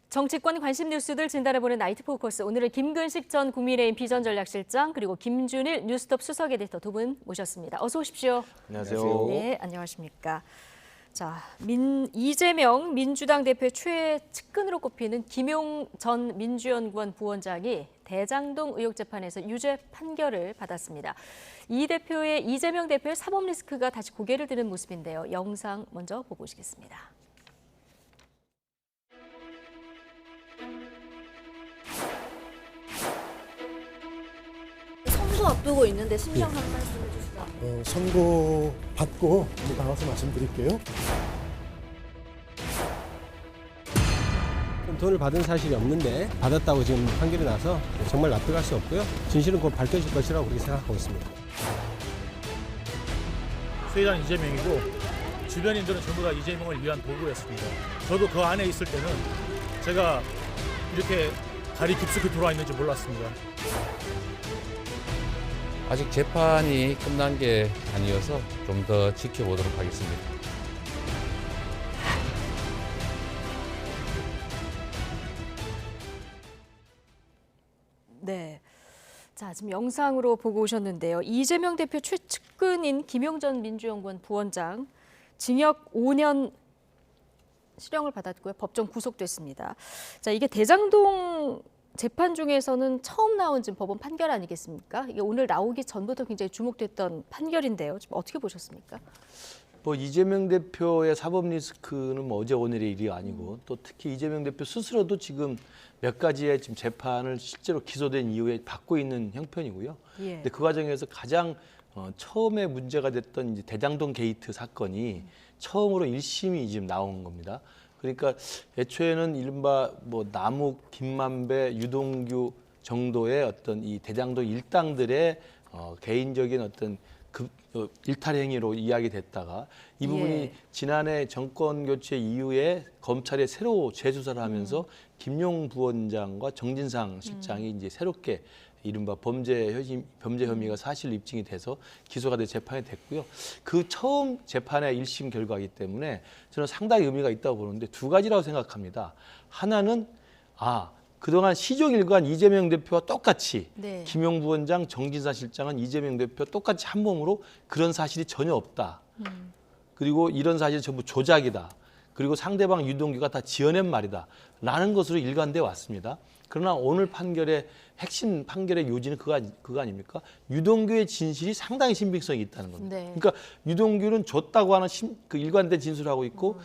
정치권 관심 뉴스들 진단해보는 나이트 포커스. 오늘은 김근식 전 국민의힘 비전전략실장 그리고 김준일 뉴스톱 수석 에디터 두 분 모셨습니다. 어서 오십시오. 안녕하세요. 네, 안녕하십니까. 자, 이재명 민주당 대표의 최측근으로 꼽히는 김용 전 민주연구원 부원장이 대장동 의혹 재판에서 유죄 판결을 받았습니다. 이재명 대표의 사법 리스크가 다시 고개를 드는 모습인데요. 영상 먼저 보고 오시겠습니다. 선거 앞두고 있는데 심정 한 말씀 해주시죠. 선고 받고 나와서 말씀드릴게요. 돈을 받은 사실이 없는데 받았다고 지금 판결이 나서 정말 납득할 수 없고요. 진실은 곧 밝혀질 것이라고 그렇게 생각하고 있습니다. 수혜자는 이재명이고 주변인들은 전부 다 이재명을 위한 도구였습니다. 저도 그 안에 있을 때는 제가 이렇게 발이 깊숙이 들어와 있는지 몰랐습니다. 아직 재판이 끝난 게 아니어서 좀 더 지켜보도록 하겠습니다. 네. 자, 지금 영상으로 보고 오셨는데요. 이재명 대표 최측근인 김용 전 민주연구원 부원장 징역 5년 실형을 받았고요. 법정 구속됐습니다. 자, 이게 대장동 재판 중에서는 처음 나온 지금 법원 판결 아니겠습니까? 이게 오늘 나오기 전부터 굉장히 주목됐던 판결인데요. 지금 어떻게 보셨습니까? 이재명 대표의 사법 리스크는 어제 오늘의 일이 아니고 또 특히 이재명 대표 스스로도 지금 몇 가지의 지금 재판을 실제로 기소된 이후에 받고 있는 형편이고요. 예. 근데 그 과정에서 가장 처음에 문제가 됐던 이제 대장동 게이트 사건이 처음으로 1심이 지금 나온 겁니다. 그러니까 애초에는 이른바 남욱, 김만배, 유동규 정도의 어떤 이 대장동 일당들의 개인적인 어떤 일탈 행위로 이야기됐다가 이 부분이 예. 지난해 정권 교체 이후에 검찰에 새로 재수사를 하면서 김용 부원장과 정진상 실장이 이제 새롭게 이른바 범죄 혐의가 사실 입증이 돼서 기소가 돼 재판이 됐고요. 그 처음 재판의 1심 결과이기 때문에 저는 상당히 의미가 있다고 보는데 두 가지라고 생각합니다. 하나는 그동안 시종일관 이재명 대표와 똑같이 네. 김용 부원장, 정진상 실장은 이재명 대표 똑같이 한 몸으로 그런 사실이 전혀 없다. 그리고 이런 사실이 전부 조작이다. 그리고 상대방 유동규가 다 지어낸 말이다. 라는 것으로 일관돼 왔습니다. 그러나 오늘 판결의 핵심 판결의 요지는 그거 아닙니까? 유동규의 진실이 상당히 신빙성이 있다는 겁니다. 네. 그러니까 유동규는 줬다고 하는 그 일관된 진술을 하고 있고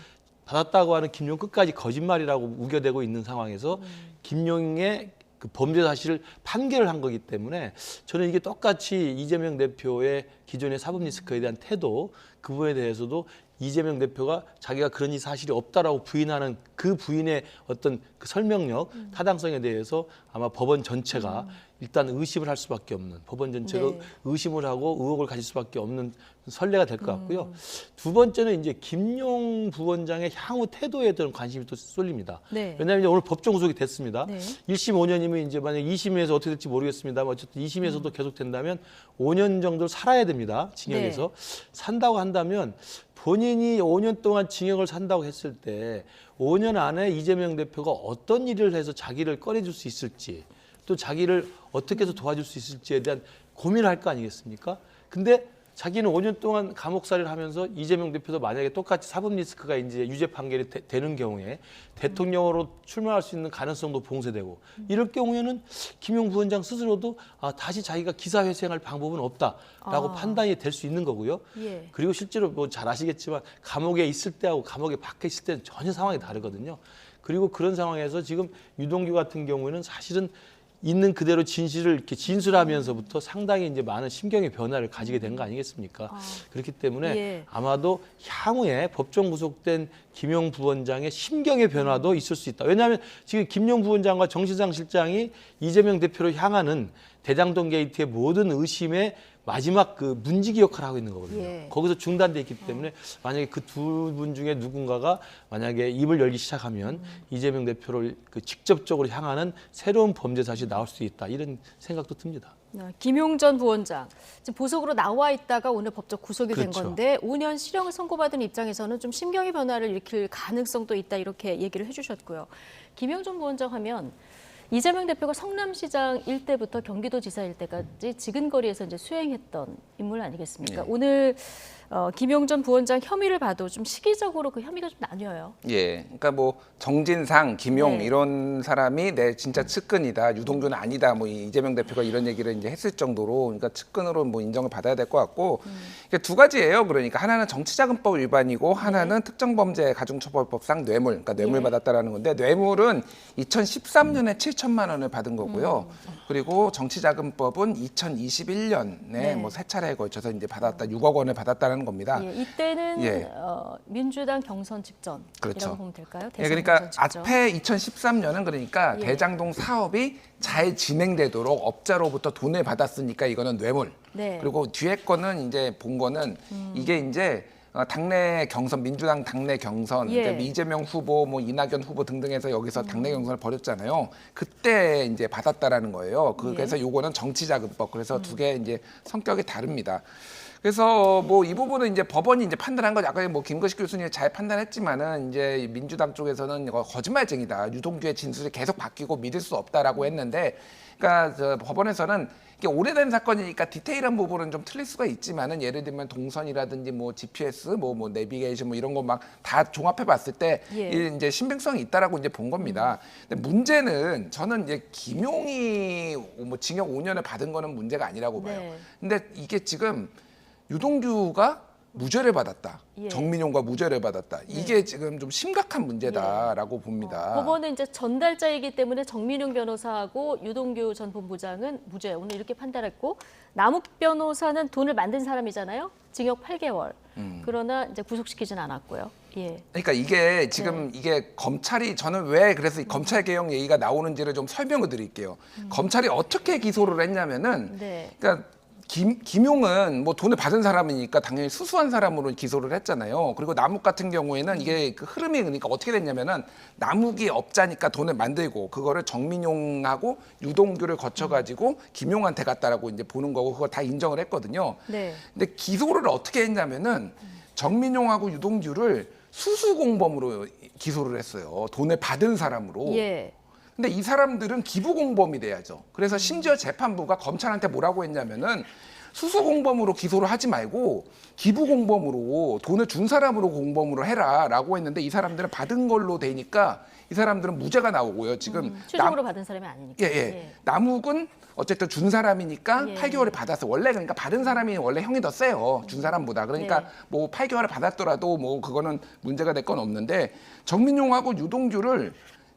받았다고 하는 김용 끝까지 거짓말이라고 우겨대고 있는 상황에서 김용의 그 범죄 사실을 판결을 한 거기 때문에 저는 이게 똑같이 이재명 대표의 기존의 사법 리스크에 대한 태도 그 부분에 대해서도 이재명 대표가 자기가 그런 사실이 없다라고 부인하는 그 부인의 어떤 그 설명력, 타당성에 대해서 아마 법원 전체가 일단 의심을 할 수밖에 없는, 법원 전체가 네. 의심을 하고 의혹을 가질 수밖에 없는 선례가 될 것 같고요. 두 번째는 이제 김용 부원장의 향후 태도에 대한 관심이 또 쏠립니다. 네. 왜냐하면 이제 오늘 법정 구속이 됐습니다. 네. 1심 5년이면 이제 만약 2심에서 어떻게 될지 모르겠습니다만 어쨌든 2심에서도 계속 된다면 5년 정도를 살아야 됩니다. 징역에서. 산다고 한다면 본인이 5년 동안 징역을 산다고 했을 때 5년 안에 이재명 대표가 어떤 일을 해서 자기를 꺼내줄 수 있을지 또 자기를 어떻게 해서 도와줄 수 있을지에 대한 고민을 할 거 아니겠습니까? 근데 자기는 5년 동안 감옥살이를 하면서 이재명 대표도 만약에 똑같이 사법 리스크가 이제 유죄 판결이 되는 경우에 대통령으로 출마할 수 있는 가능성도 봉쇄되고 이럴 경우에는 김용 부원장 스스로도 다시 자기가 기사회생할 방법은 없다라고 판단이 될 수 있는 거고요. 예. 그리고 실제로 잘 아시겠지만 감옥에 있을 때하고 감옥에 밖에 있을 때는 전혀 상황이 다르거든요. 그리고 그런 상황에서 지금 유동규 같은 경우에는 사실은 있는 그대로 진실을 이렇게 진술하면서부터 상당히 이제 많은 심경의 변화를 가지게 된 거 아니겠습니까? 그렇기 때문에 예. 아마도 향후에 법정 구속된 김용 부원장의 심경의 변화도 있을 수 있다. 왜냐하면 지금 김용 부원장과 정진상 실장이 이재명 대표를 향하는 대장동 게이트의 모든 의심의 마지막 그 문지기 역할을 하고 있는 거거든요. 예. 거기서 중단돼 있기 때문에 만약에 그 두 분 중에 누군가가 만약에 입을 열기 시작하면 이재명 대표를 그 직접적으로 향하는 새로운 범죄 사실이 나올 수 있다. 이런 생각도 듭니다. 김용전 부원장 지금 보석으로 나와 있다가 오늘 법적 구속이 된 그렇죠. 건데 5년 실형을 선고받은 입장에서는 좀 심경의 변화를 일으킬 가능성도 있다 이렇게 얘기를 해주셨고요. 김용전 부원장 하면 이재명 대표가 성남시장 일때부터 경기도지사일 때까지 지근거리에서 이제 수행했던 인물 아니겠습니까? 예. 오늘 김용전 부원장 혐의를 봐도 좀 시기적으로 그 혐의가 좀 나뉘어요. 예, 그러니까 뭐 정진상, 김용 네. 이런 사람이 내 진짜 측근이다, 유동규는 아니다, 뭐 이재명 대표가 이런 얘기를 이제 했을 정도로, 그러니까 측근으로 뭐 인정을 받아야 될 것 같고, 이게 두 가지예요. 그러니까 하나는 정치자금법 위반이고, 하나는 특정범죄 가중처벌법상 뇌물, 그러니까 뇌물 예. 받았다라는 건데, 뇌물은 2013년에 7천만 원을 받은 거고요. 그리고 정치자금법은 2021년에 네. 뭐 세 차례에 걸쳐서 이제 받았다, 6억 원을 받았다는 겁니다. 예, 이때는 예. 민주당 경선 직전이라고 그렇죠. 보면 될까요? 예, 대선 그러니까 경선 직전. 앞에 2013년은 그러니까 예. 대장동 사업이 잘 진행되도록 업자로부터 돈을 받았으니까 이거는 뇌물. 네. 그리고 뒤에 거는 이제 본 거는 이게 이제 당내 경선, 민주당 당내 경선, 예. 그러니까 이재명 후보, 뭐 이낙연 후보 등등해서 여기서 당내 경선을 벌였잖아요. 그때 이제 받았다라는 거예요. 예. 그래서 요거는 정치자금법. 그래서 두 개 이제 성격이 다릅니다. 그래서 뭐 이 부분은 이제 법원이 이제 판단한 거 아까 뭐 김거식 교수님이 잘 판단했지만은 이제 민주당 쪽에서는 이거 거짓말쟁이다. 유동규의 진술이 계속 바뀌고 믿을 수 없다라고 했는데, 그러니까 저 법원에서는 이게 오래된 사건이니까 디테일한 부분은 좀 틀릴 수가 있지만은 예를 들면 동선이라든지 뭐 GPS, 뭐 내비게이션 뭐 이런 거 막 다 종합해 봤을 때 예. 이제 신빙성이 있다라고 이제 본 겁니다. 근데 문제는 저는 이제 김용이 뭐 징역 5년을 받은 거는 문제가 아니라고 봐요. 네. 근데 이게 지금 유동규가 무죄를 받았다. 예. 정민용과 무죄를 받았다. 이게 지금 좀 심각한 문제다라고 봅니다. 법원은 이제 전달자이기 때문에 정민용 변호사하고 유동규 전 본부장은 무죄 오늘 이렇게 판단했고 남욱 변호사는 돈을 만든 사람이잖아요. 징역 8개월. 그러나 이제 구속시키진 않았고요. 예. 그러니까 이게 지금 이게 검찰이 저는 왜 그래서 이 검찰 개혁 얘기가 나오는지를 좀 설명을 드릴게요. 검찰이 어떻게 기소를 했냐면은 네. 그러니까 김용은 뭐 돈을 받은 사람이니까 당연히 수수한 사람으로 기소를 했잖아요. 그리고 남욱 같은 경우에는 이게 그 흐름이 그러니까 어떻게 됐냐면은 남욱이 업자니까 돈을 만들고 그거를 정민용하고 유동규를 거쳐가지고 김용한테 갔다라고 이제 보는 거고 그거 다 인정을 했거든요. 네. 근데 기소를 어떻게 했냐면은 정민용하고 유동규를 수수공범으로 기소를 했어요. 돈을 받은 사람으로. 예. 근데 이 사람들은 기부공범이 돼야죠. 그래서 심지어 재판부가 검찰한테 뭐라고 했냐면은 수수공범으로 기소를 하지 말고 기부공범으로 돈을 준 사람으로 공범으로 해라라고 했는데 이 사람들은 받은 걸로 되니까 이 사람들은 무죄가 나오고요. 지금 최종으로 받은 사람이 아니니까. 예. 남욱은 어쨌든 준 사람이니까 예. 8개월을 받았어. 원래 그러니까 받은 사람이 원래 형이 더 세요. 준 사람보다. 그러니까 네. 뭐 8개월을 받았더라도 뭐 그거는 문제가 될 건 없는데 정민용하고 유동규를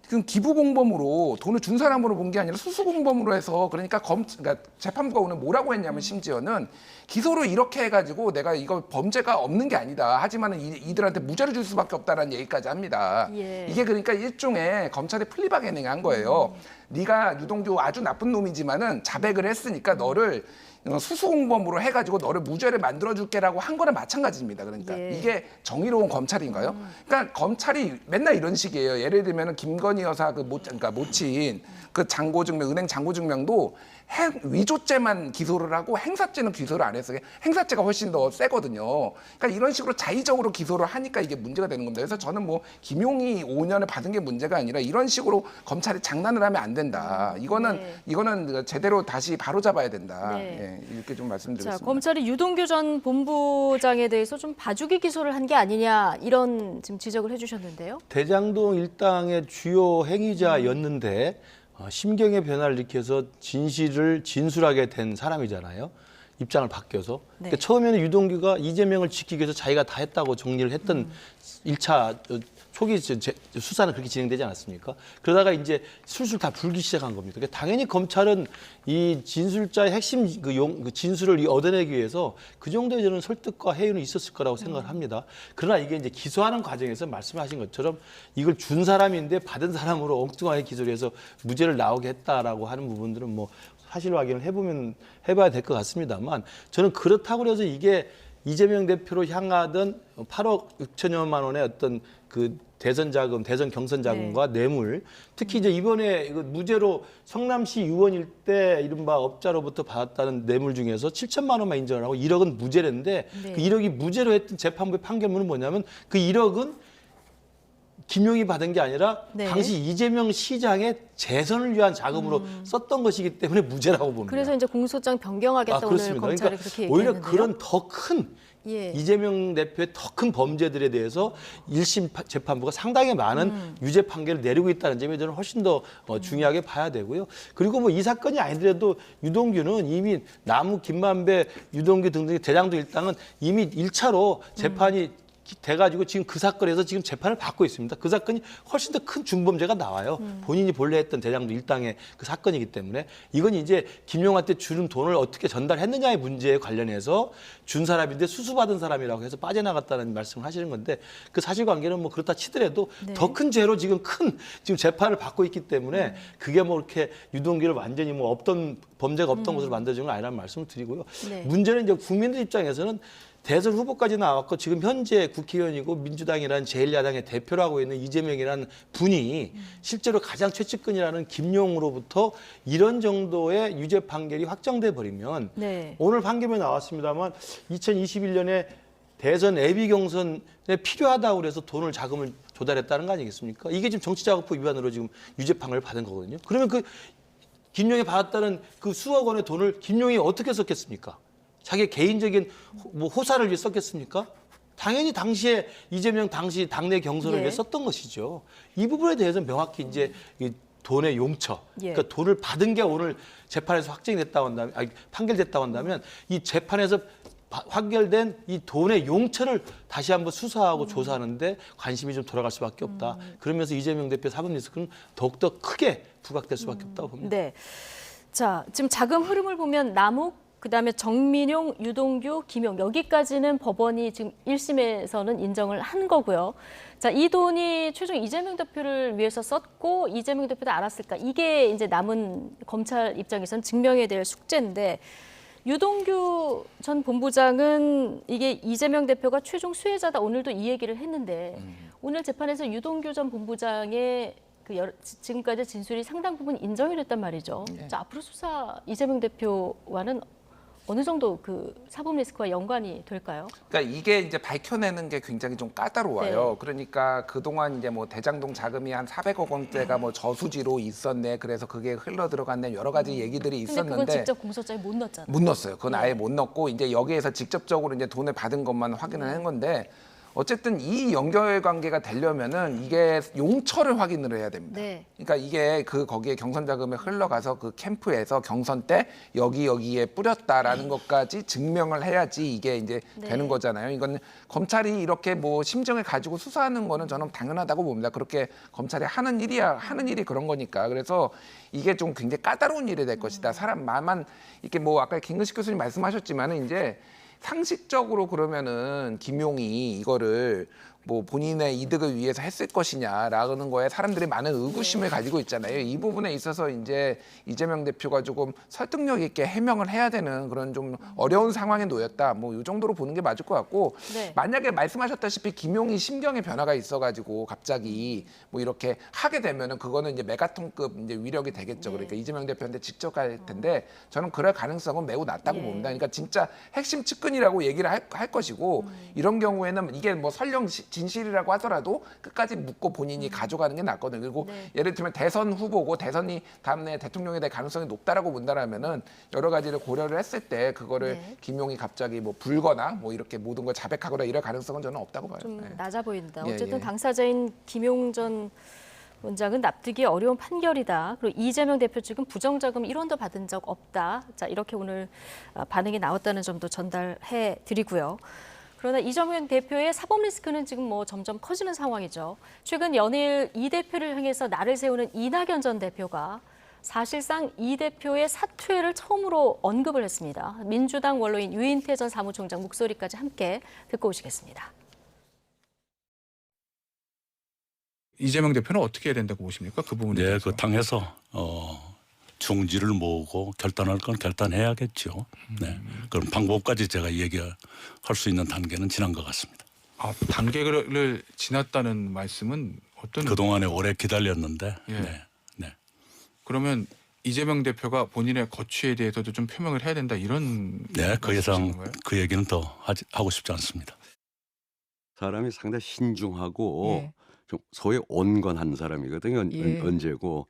지금 기부공범으로 돈을 준 사람으로 본 게 아니라 수수공범으로 해서 그러니까 그러니까 재판부가 오늘 뭐라고 했냐면 심지어는 기소를 이렇게 해가지고 내가 이거 범죄가 없는 게 아니다. 하지만은 이들한테 무죄를 줄 수밖에 없다라는 얘기까지 합니다. 예. 이게 그러니까 일종의 검찰이 플리바게닝한 거예요. 네가 유동규 아주 나쁜 놈이지만은 자백을 했으니까 너를 수수공범으로 해가지고 너를 무죄를 만들어줄게라고 한 거랑 마찬가지입니다. 그러니까 예. 이게 정의로운 검찰인가요? 그러니까 검찰이 맨날 이런 식이에요. 예를 들면은 김건희 여사 그러니까 모친 그 잔고증명, 은행 잔고증명도 위조죄만 기소를 하고 행사죄는 기소를 안 했어요. 행사죄가 훨씬 더 세거든요. 그러니까 이런 식으로 자의적으로 기소를 하니까 이게 문제가 되는 겁니다. 그래서 저는 뭐 김용이 5년을 받은 게 문제가 아니라 이런 식으로 검찰이 장난을 하면 안 된다. 이거는 제대로 다시 바로잡아야 된다. 네. 예, 이렇게 좀 자, 말씀드리겠습니다. 검찰이 유동규 전 본부장에 대해서 좀 봐주기 기소를 한 게 아니냐 이런 지금 지적을 해주셨는데요. 대장동 일당의 주요 행위자였는데 심경의 변화를 일으켜서 진술하게 된 사람이잖아요. 입장을 바뀌어서. 네. 그러니까 처음에는 유동규가 이재명을 지키기 위해서 자기가 다 했다고 정리를 했던 1차 초기 수사는 그렇게 진행되지 않았습니까? 그러다가 이제 술술 다 불기 시작한 겁니다. 그러니까 당연히 검찰은 이 진술자의 핵심 그 진술을 얻어내기 위해서 그 정도의 저는 설득과 해유는 있었을 거라고 생각을 합니다. 그러나 이게 이제 기소하는 과정에서 말씀하신 것처럼 이걸 준 사람인데 받은 사람으로 엉뚱하게 기소를 해서 무죄를 나오게 했다라고 하는 부분들은 뭐 사실 확인을 해봐야 될 것 같습니다만 저는 그렇다고 해서 이게 이재명 대표로 향하던 8억 6천여만 원의 어떤 그 대선 자금, 대선 경선 자금과 뇌물, 특히 이제 이번에 무죄로 성남시 의원일 때 이른바 업자로부터 받았다는 뇌물 중에서 7천만 원만 인정을 하고 1억은 무죄랬는데 네. 그 1억이 무죄로 했던 재판부의 판결문은 뭐냐면 그 1억은 김용이 받은 게 아니라 네. 당시 이재명 시장의 재선을 위한 자금으로 썼던 것이기 때문에 무죄라고 봅니다. 그래서 이제 공소장 변경하겠다 오늘 그렇습니다. 검찰이 그러니까 그렇게 오히려 얘기했는데요. 그런 더 큰 예. 이재명 대표의 더 큰 범죄들에 대해서 1심 재판부가 상당히 많은 유죄 판결을 내리고 있다는 점이 저는 훨씬 더 중요하게 봐야 되고요. 그리고 뭐 이 사건이 아니더라도 유동규는 이미 나무, 김만배, 유동규 등등의 대장동 일당은 이미 1차로 재판이 돼가지고 지금 그 사건에서 지금 재판을 받고 있습니다. 그 사건이 훨씬 더 큰 중범죄가 나와요. 본인이 본래 했던 대장동 일당의 그 사건이기 때문에 이건 이제 김용한테 주는 돈을 어떻게 전달했느냐의 문제에 관련해서 준 사람인데 수수받은 사람이라고 해서 빠져나갔다는 말씀을 하시는 건데 그 사실관계는 뭐 그렇다 치더라도 네. 더 큰 죄로 지금 지금 재판을 받고 있기 때문에 그게 뭐 이렇게 유동규를 완전히 뭐 없던 범죄가 없던 것으로 만들어진 건 아니라는 말씀을 드리고요. 네. 문제는 이제 국민들 입장에서는 대선 후보까지 나왔고 지금 현재 국회의원이고 민주당이라는 제1야당의 대표를 하고 있는 이재명이라는 분이 실제로 가장 최측근이라는 김용으로부터 이런 정도의 유죄 판결이 확정돼 버리면 네. 오늘 판결이 나왔습니다만 2021년에 대선 예비 경선에 필요하다고 그래서 돈을 자금을 조달했다는 거 아니겠습니까? 이게 지금 정치자금법 위반으로 지금 유죄 판결을 받은 거거든요. 그러면 그 김용이 받았다는 그 수억 원의 돈을 김용이 어떻게 썼겠습니까? 자기 개인적인 뭐 호사를 위해 썼겠습니까? 당연히 당시에 이재명 당시 당내 경선을 예. 위해 썼던 것이죠. 이 부분에 대해서는 명확히 이제 이 돈의 용처, 예. 그러니까 돈을 받은 게 오늘 재판에서 확정이 됐다고 한다면, 판결됐다고 한다면 이 재판에서 판결된 이 돈의 용처를 다시 한번 수사하고 조사하는데 관심이 좀 돌아갈 수밖에 없다. 그러면서 이재명 대표 사법 리스크는 더욱더 크게 부각될 수밖에 없다고 봅니다. 네. 자, 지금 자금 흐름을 보면 남욱, 그다음에 정민용, 유동규, 김용 여기까지는 법원이 지금 1심에서는 인정을 한 거고요. 자, 이 돈이 최종 이재명 대표를 위해서 썼고 이재명 대표도 알았을까? 이게 이제 남은 검찰 입장에서는 증명해야 될 숙제인데 유동규 전 본부장은 이게 이재명 대표가 최종 수혜자다 오늘도 이 얘기를 했는데 오늘 재판에서 유동규 전 본부장의 지금까지 진술이 상당 부분 인정이 됐단 말이죠. 자, 앞으로 수사 이재명 대표와는 어느 정도 그 사법 리스크와 연관이 될까요? 그러니까 이게 이제 밝혀내는 게 굉장히 좀 까다로워요. 네. 그러니까 그동안 이제 뭐 대장동 자금이 한 400억 원대가 뭐 저수지로 있었네. 그래서 그게 흘러 들어갔네. 여러 가지 얘기들이 근데 있었는데 그건 직접 공소장에 못 넣었잖아요. 못 넣었어요. 그건 아예 못 넣었고 이제 여기에서 직접적으로 이제 돈을 받은 것만 확인을 한 건데 어쨌든 이 연결 관계가 되려면은 이게 용처를 확인을 해야 됩니다. 네. 그러니까 이게 거기에 경선 자금이 흘러가서 그 캠프에서 경선 때 여기에 뿌렸다라는 것까지 증명을 해야지 이게 이제 네. 되는 거잖아요. 이건 검찰이 이렇게 뭐 심증을 가지고 수사하는 거는 저는 당연하다고 봅니다. 그렇게 검찰이 하는 일이 그런 거니까. 그래서 이게 좀 굉장히 까다로운 일이 될 것이다. 사람 마음만 이렇게 뭐 아까 김근식 교수님 말씀하셨지만은 이제 상식적으로 그러면은 김용이 이거를 뭐 본인의 이득을 위해서 했을 것이냐라는 거에 사람들이 많은 의구심을 가지고 있잖아요. 이 부분에 있어서 이제 이재명 대표가 조금 설득력 있게 해명을 해야 되는 그런 좀 어려운 상황에 놓였다. 뭐 이 정도로 보는 게 맞을 것 같고 네. 만약에 말씀하셨다시피 김용이 심경의 변화가 있어가지고 갑자기 뭐 이렇게 하게 되면은 그거는 이제 메가톤급 이제 위력이 되겠죠. 그러니까 이재명 대표한테 직접 갈 텐데 저는 그럴 가능성은 매우 낮다고 봅니다. 그러니까 진짜 핵심 측근이라고 얘기를 할 것이고 이런 경우에는 이게 뭐 설령 진실이라고 하더라도 끝까지 묻고 본인이 가져가는 게 낫거든요. 그리고 네. 예를 들면 대선 후보고 대선이 다음에 대통령이 될 가능성이 높다라고 본다라면은 여러 가지를 고려를 했을 때 그거를 네. 김용이 갑자기 뭐 불거나 뭐 이렇게 모든 걸 자백하거나 이럴 가능성은 저는 없다고 봐요. 좀 네. 낮아 보인다. 예, 어쨌든 예. 당사자인 김용 전 원장은 납득이 어려운 판결이다. 그리고 이재명 대표 측은 부정자금 1원도 받은 적 없다. 자, 이렇게 오늘 반응이 나왔다는 점도 전달해 드리고요. 그러나 이재명 대표의 사법 리스크는 지금 뭐 점점 커지는 상황이죠. 최근 연일 이 대표를 향해서 날을 세우는 이낙연 전 대표가 사실상 이 대표의 사퇴를 처음으로 언급을 했습니다. 민주당 원로인 유인태 전 사무총장 목소리까지 함께 듣고 오시겠습니다. 이재명 대표는 어떻게 해야 된다고 보십니까? 그 부분에 네, 대해서. 그 당에서 중지를 모으고 결단할 건 결단해야겠죠. 네. 그럼 방법까지 제가 얘기할 수 있는 단계는 지난 것 같습니다. 아, 단계를 지났다는 말씀은 어떤? 그동안에 오래 기다렸는데 예. 네. 네. 그러면 이재명 대표가 본인의 거취에 대해서도 좀 표명을 해야 된다 이런 네, 그 말씀이신 이상 건가요? 그 얘기는 더 하고 싶지 않습니다. 사람이 상당히 신중하고 예. 좀 소위 온건한 사람이거든요. 예. 언제고.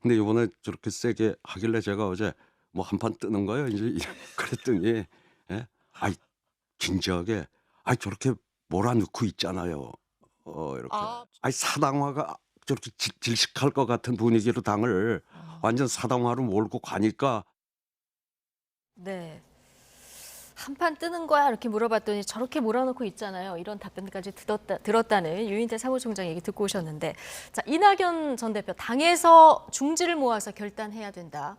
근데 이번에 저렇게 세게 하길래 제가 어제 뭐 한판 뜨는 거예요. 이제 그랬더니 예? 아이 진지하게 아이 저렇게 몰아넣고 있잖아요. 이렇게 아이 사당화가 저렇게 질식할 것 같은 분위기로 당을 완전 사당화로 몰고 가니까. 네. 한판 뜨는 거야 이렇게 물어봤더니 저렇게 몰아넣고 있잖아요. 이런 답변까지 들었다는 유인태 사무총장 얘기 듣고 오셨는데, 자, 이낙연 전 대표 당에서 중지를 모아서 결단해야 된다.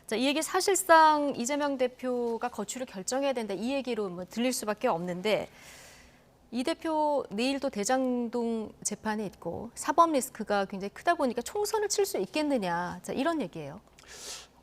자, 이 얘기 사실상 이재명 대표가 거취를 결정해야 된다 이 얘기로 뭐 들릴 수밖에 없는데, 이 대표 내일도 대장동 재판이 있고 사법 리스크가 굉장히 크다 보니까 총선을 칠 수 있겠느냐, 자, 이런 얘기예요.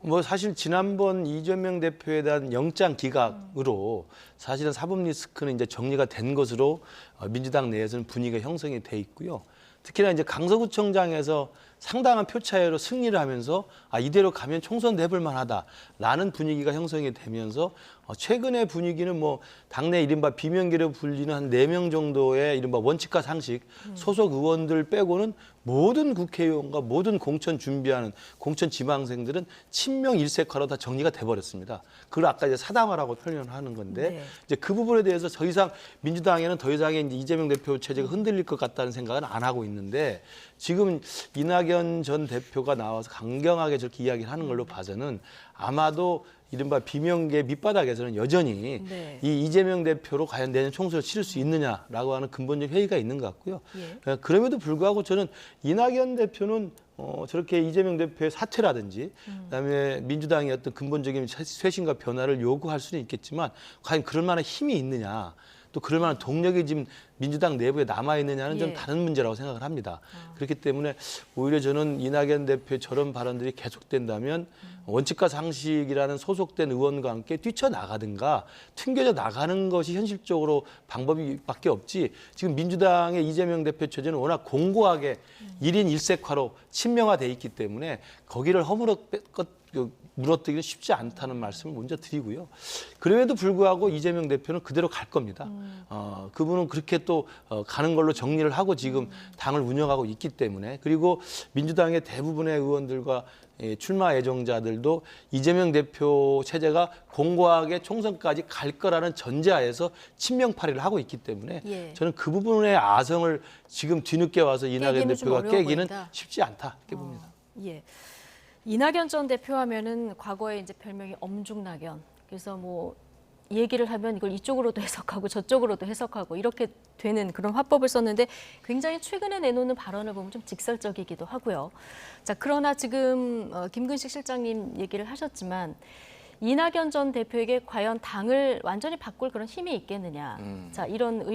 뭐 사실 지난번 이재명 대표에 대한 영장 기각으로 사실은 사법 리스크는 이제 정리가 된 것으로 민주당 내에서는 분위기가 형성이 돼 있고요. 특히나 이제 강서구청장에서 상당한 표차로 승리를 하면서 이대로 가면 총선 내볼 만하다라는 분위기가 형성이 되면서 최근의 분위기는 뭐 당내 이른바 비명계로 불리는 한 4명 정도의 이른바 원칙과 상식 소속 의원들 빼고는 모든 국회의원과 모든 공천 준비하는 공천 지망생들은 친명 일색화로 다 정리가 돼버렸습니다. 그걸 아까 이제 사당화라고 표현을 하는 건데 네. 이제 그 부분에 대해서 더 이상 민주당에는 더 이상의 이제 이재명 대표 체제가 흔들릴 것 같다는 생각은 안 하고 있는데, 지금 이낙연 전 대표가 나와서 강경하게 저렇게 이야기를 하는 걸로 봐서는 아마도 이른바 비명계 밑바닥에서는 여전히 네. 이 이재명 대표로 과연 내년 총선을 치를 수 있느냐라고 하는 근본적 회의가 있는 것 같고요. 예. 그럼에도 불구하고 저는 이낙연 대표는 저렇게 이재명 대표의 사퇴라든지 그다음에 민주당의 어떤 근본적인 쇄신과 변화를 요구할 수는 있겠지만 과연 그럴 만한 힘이 있느냐, 또 그럴 만한 동력이 지금 민주당 내부에 남아있느냐는 좀 예. 다른 문제라고 생각을 합니다. 그렇기 때문에 오히려 저는 이낙연 대표의 저런 발언들이 계속된다면 원칙과 상식이라는 소속된 의원과 함께 뛰쳐나가든가 튕겨져 나가는 것이 현실적으로 방법밖에 없지, 지금 민주당의 이재명 대표 체제는 워낙 공고하게 1인 1색화로 친명화돼 있기 때문에 거기를 물어뜯기는 쉽지 않다는 말씀을 먼저 드리고요. 그럼에도 불구하고 이재명 대표는 그대로 갈 겁니다. 그분은 그렇게 또 가는 걸로 정리를 하고 지금 당을 운영하고 있기 때문에, 그리고 민주당의 대부분의 의원들과 출마 예정자들도 이재명 대표 체제가 공고하게 총선까지 갈 거라는 전제하에서 친명파리를 하고 있기 때문에 예. 저는 그 부분의 아성을 지금 뒤늦게 와서 이낙연 깨기는 좀 대표가 어려워 깨기는 보인다. 쉽지 않다 이렇게 봅니다. 예. 이낙연 전 대표 하면은 과거에 이제 별명이 엄중낙연. 그래서 뭐 얘기를 하면 이걸 이쪽으로도 해석하고 저쪽으로도 해석하고 이렇게 되는 그런 화법을 썼는데, 굉장히 최근에 내놓는 발언을 보면 좀 직설적이기도 하고요. 자, 그러나 지금 김근식 실장님 얘기를 하셨지만 이낙연 전 대표에게 과연 당을 완전히 바꿀 그런 힘이 있겠느냐. 자, 이런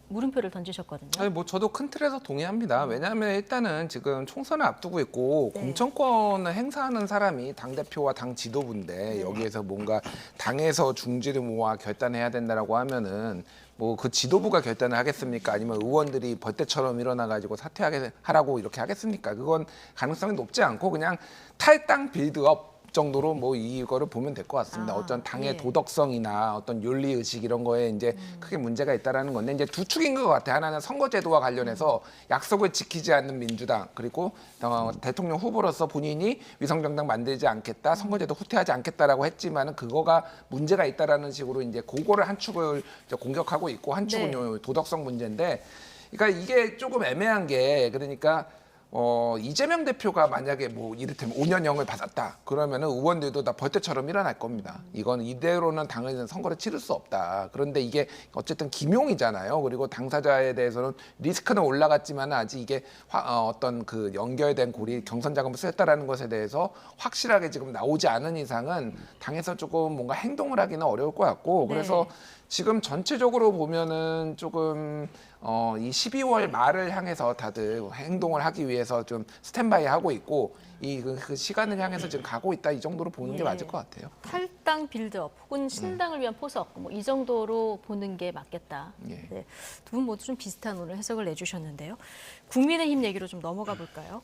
물음표를 던지셨거든요. 아니 뭐 저도 큰 틀에서 동의합니다. 왜냐하면 일단은 지금 총선을 앞두고 있고 네. 공천권을 행사하는 사람이 당 대표와 당 지도부인데 여기에서 뭔가 당에서 중지를 모아 결단해야 된다라고 하면은 뭐 그 지도부가 결단을 하겠습니까? 아니면 의원들이 벌떼처럼 일어나 가지고 사퇴하게 하라고 이렇게 하겠습니까? 그건 가능성이 높지 않고 그냥 탈당 빌드업 정도로 뭐 이거를 보면 될 것 같습니다. 어떤 당의 예. 도덕성이나 어떤 윤리 의식 이런 거에 이제 크게 문제가 있다라는 건데, 이제 두 축인 것 같아요. 하나는 선거제도와 관련해서 약속을 지키지 않는 민주당, 그리고 대통령 후보로서 본인이 위성정당 만들지 않겠다, 선거제도 후퇴하지 않겠다라고 했지만은 그거가 문제가 있다라는 식으로 이제 그거를 한 축을 이제 공격하고 있고, 한 축은 네. 도덕성 문제인데, 그러니까 이게 조금 애매한 게, 그러니까. 이재명 대표가 만약에 뭐 이를테면 5년형을 받았다 그러면은 의원들도 다 벌떼처럼 일어날 겁니다. 이건 이대로는 당은 선거를 치를 수 없다. 그런데 이게 어쨌든 김용이잖아요. 그리고 당사자에 대해서는 리스크는 올라갔지만 아직 이게 어떤 그 연결된 고리 경선 자금을 쓰였다라는 것에 대해서 확실하게 지금 나오지 않은 이상은 당에서 조금 뭔가 행동을 하기는 어려울 것 같고, 그래서 지금 전체적으로 보면은 조금 이 12월 말을 향해서 다들 행동을 하기 위해 위해서 좀 스탠바이 하고 있고 그 시간을 향해서 지금 가고 있다 이 정도로 보는 게 예. 맞을 것 같아요. 탈당 빌드업 혹은 신당을 위한 포석 뭐 이 정도로 보는 게 맞겠다. 예. 네, 두 분 모두 좀 비슷한 오늘 해석을 내주셨는데요. 국민의힘 얘기로 좀 넘어가 볼까요?